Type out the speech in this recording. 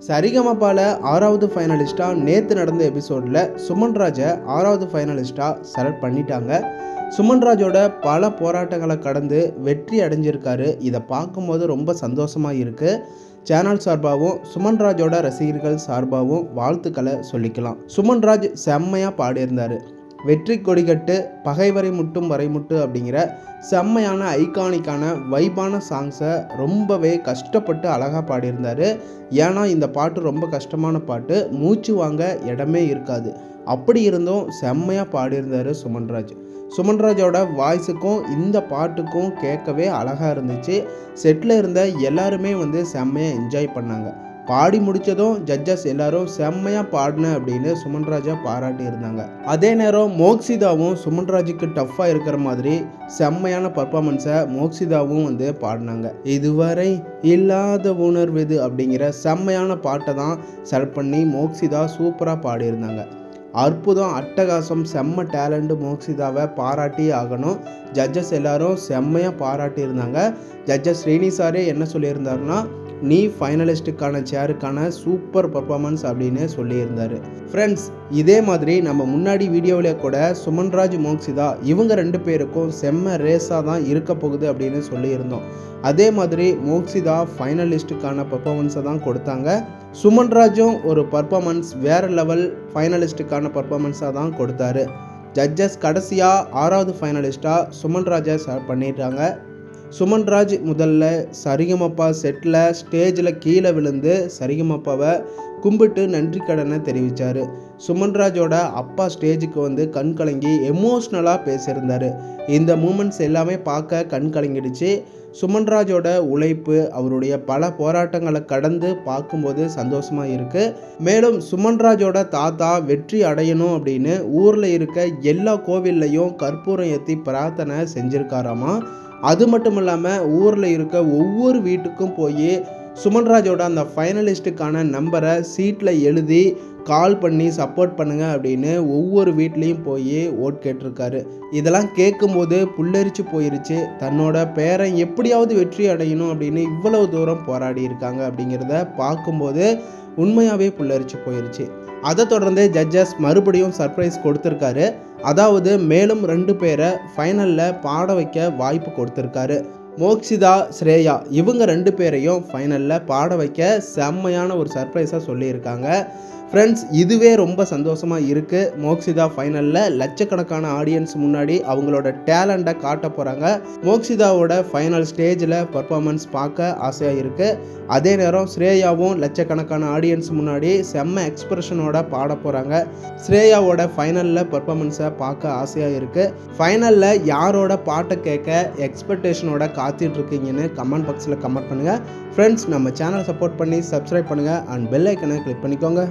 சரிகமபால 6வது ஃபைனலிஸ்டா நேற்று நடந்த எபிசோடில் சுமன்ராஜை 6வது ஃபைனலிஸ்டா செலக்ட் பண்ணிட்டாங்க. சுமன்ராஜோட பல போராட்டங்களை கடந்து வெற்றி அடைஞ்சிருக்காரு. இதை பார்க்கும்போது ரொம்ப சந்தோஷமாக இருக்குது. சேனல் சார்பாகவும் சுமன்ராஜோட ரசிகர்கள் சார்பாகவும் வாழ்த்துக்களை சொல்லிக்கலாம். சுமன்ராஜ் செம்மையாக பாடியிருந்தார். வெற்றி கொடிகட்டு பகைவரை முட்டும் வரைமுட்டு அப்படிங்கிற செம்மையான ஐகானிக்கான வைபான சாங்ஸை ரொம்பவே கஷ்டப்பட்டு அழகாக பாடியிருந்தார். ஏன்னா இந்த பாட்டு ரொம்ப கஷ்டமான பாட்டு, மூச்சு வாங்க இடமே இருக்காது. அப்படி இருந்தும் செம்மையாக பாடியிருந்தார் சுமன்ராஜ். சுமன்ராஜோட வாய்ஸுக்கும் இந்த பாட்டுக்கும் கேட்கவே அழகாக இருந்துச்சு. செட்டில் இருந்த எல்லாருமே செம்மையாக என்ஜாய் பண்ணாங்க. பாடி முடித்ததும் ஜட்ஜஸ் எல்லாரும் செம்மையாக பாடின அப்படின்னு சுமன்ராஜை பாராட்டி இருந்தாங்க. அதே நேரம் மோக்ஷிதாவும் சுமன்ராஜுக்கு டஃப்பாக இருக்கிற மாதிரி செம்மையான பர்ஃபார்மன்ஸை மோக்ஷிதாவும் பாடினாங்க. இதுவரை இல்லாத உணர்வு இது அப்படிங்கிற செம்மையான பாட்டை தான் செலக்ட் பண்ணி மோக்ஷிதா சூப்பராக பாடியிருந்தாங்க. அற்புதம், அட்டகாசம், செம்ம டேலண்ட். மோக்ஷிதாவை பாராட்டி ஆகணும். ஜட்ஜஸ் எல்லாரும் செம்மையாக பாராட்டி இருந்தாங்க. ஜட்ஜஸ் ஸ்ரீனி சாரே என்ன சொல்லியிருந்தாருன்னா, நீ ஃபைனலிஸ்ட்டுக்கான சேருக்கான சூப்பர் பர்ஃபார்மன்ஸ் அப்படின்னு சொல்லியிருந்தார். ஃப்ரெண்ட்ஸ், இதே மாதிரி நம்ம முன்னாடி வீடியோவிலே கூட சுமன்ராஜ் மோக்ஷிதா இவங்க 2 பேருக்கும் செம்ம ரேஸாக தான் இருக்க போகுது அப்படின்னு சொல்லியிருந்தோம். அதே மாதிரி மோக்ஷிதா ஃபைனலிஸ்ட்டுக்கான பர்ஃபார்மன்ஸை தான் கொடுத்தாங்க. சுமன்ராஜும் ஒரு பர்ஃபார்மன்ஸ் வேறு லெவல் ஃபைனலிஸ்ட்டுக்கான பர்ஃபார்மன்ஸாக தான் கொடுத்தாரு. ஜட்ஜஸ் கடைசியாக 6வது ஃபைனலிஸ்ட்டாக சுமன்ராஜை செலக்ட் பண்ணிட்டாங்க. சுமன்ராஜ் முதல்ல சரிகமப்பா செட்டில் ஸ்டேஜில் கீழே விழுந்து சரிகமப்பாவை கும்பிட்டு நன்றி கடனை தெரிவித்தார். சுமன்ராஜோட அப்பா ஸ்டேஜுக்கு கண் கலங்கி எமோஷ்னலாக பேசியிருந்தார். இந்த மூமெண்ட்ஸ் எல்லாமே பார்க்க கண் கலங்கிடுச்சு. சுமன்ராஜோட உழைப்பு, அவருடைய பல போராட்டங்களை கடந்து பார்க்கும்போது சந்தோஷமாக இருக்குது. மேலும் சுமன்ராஜோட தாத்தா வெற்றி அடையணும் அப்படின்னு ஊரில் இருக்க எல்லா கோவில்லையும் கற்பூரம் ஏற்றி பிரார்த்தனை செஞ்சுருக்காராமா. அது மட்டும் இல்லாமல் ஊரில் இருக்க ஒவ்வொரு வீட்டுக்கும் போய் சுமன்ராஜோட அந்த ஃபைனலிஸ்ட்டுக்கான நம்பரை சீட்டில் எழுதி கால் பண்ணி சப்போர்ட் பண்ணுங்கள் அப்படின்னு ஒவ்வொரு வீட்லேயும் போய் ஓட் கேட்டிருக்காரு. இதெல்லாம் கேட்கும்போது புல்லரிச்சு போயிருச்சு. தன்னோட பேரன் எப்படியாவது வெற்றி அடையணும் அப்படின்னு இவ்வளவு தூரம் போராடி இருக்காங்க அப்படிங்கிறத பார்க்கும்போது உண்மையாகவே புல்லரிச்சு போயிருச்சு. அதை தொடர்ந்து ஜட்ஜஸ் மறுபடியும் சர்ப்ரைஸ் கொடுத்துருக்காரு. அதாவது மேலும் 2 பேரை ஃபைனலில் பாட வைக்க வாய்ப்பு கொடுத்துருக்காரு. மோக்ஷிதா, ஸ்ரேயா இவங்க 2 பேரையும் ஃபைனலில் பாட வைக்க செம்மையான ஒரு சர்ப்ரைஸாக சொல்லியிருக்காங்க. ஃப்ரெண்ட்ஸ், இதுவே ரொம்ப சந்தோஷமாக இருக்குது. மோக்ஷிதா ஃபைனலில் லட்சக்கணக்கான ஆடியன்ஸ் முன்னாடி அவங்களோட டேலண்ட்டை காட்ட போகிறாங்க. மோக்ஷிதாவோட ஃபைனல் ஸ்டேஜில் பர்ஃபார்மன்ஸ் பார்க்க ஆசையாக இருக்குது. அதே நேரம் ஸ்ரேயாவும் லட்சக்கணக்கான ஆடியன்ஸ் முன்னாடி செம்ம எக்ஸ்பிரஷனோட பாட போகிறாங்க. ஸ்ரேயாவோட ஃபைனலில் பர்ஃபார்மன்ஸை பார்க்க ஆசையாக இருக்குது. ஃபைனலில் யாரோட பாட்டை கேட்க எக்ஸ்பெக்டேஷனோட காத்துட்ருக்கீங்கன்னு கமெண்ட் பாக்ஸில் கமெண்ட் பண்ணுங்கள். ஃப்ரெண்ட்ஸ், நம்ம சேனலை சப்போர்ட் பண்ணி சப்ஸ்கிரைப் பண்ணுங்கள் அண்ட் பெல் ஐக்கனை கிளிக் பண்ணிக்கோங்க.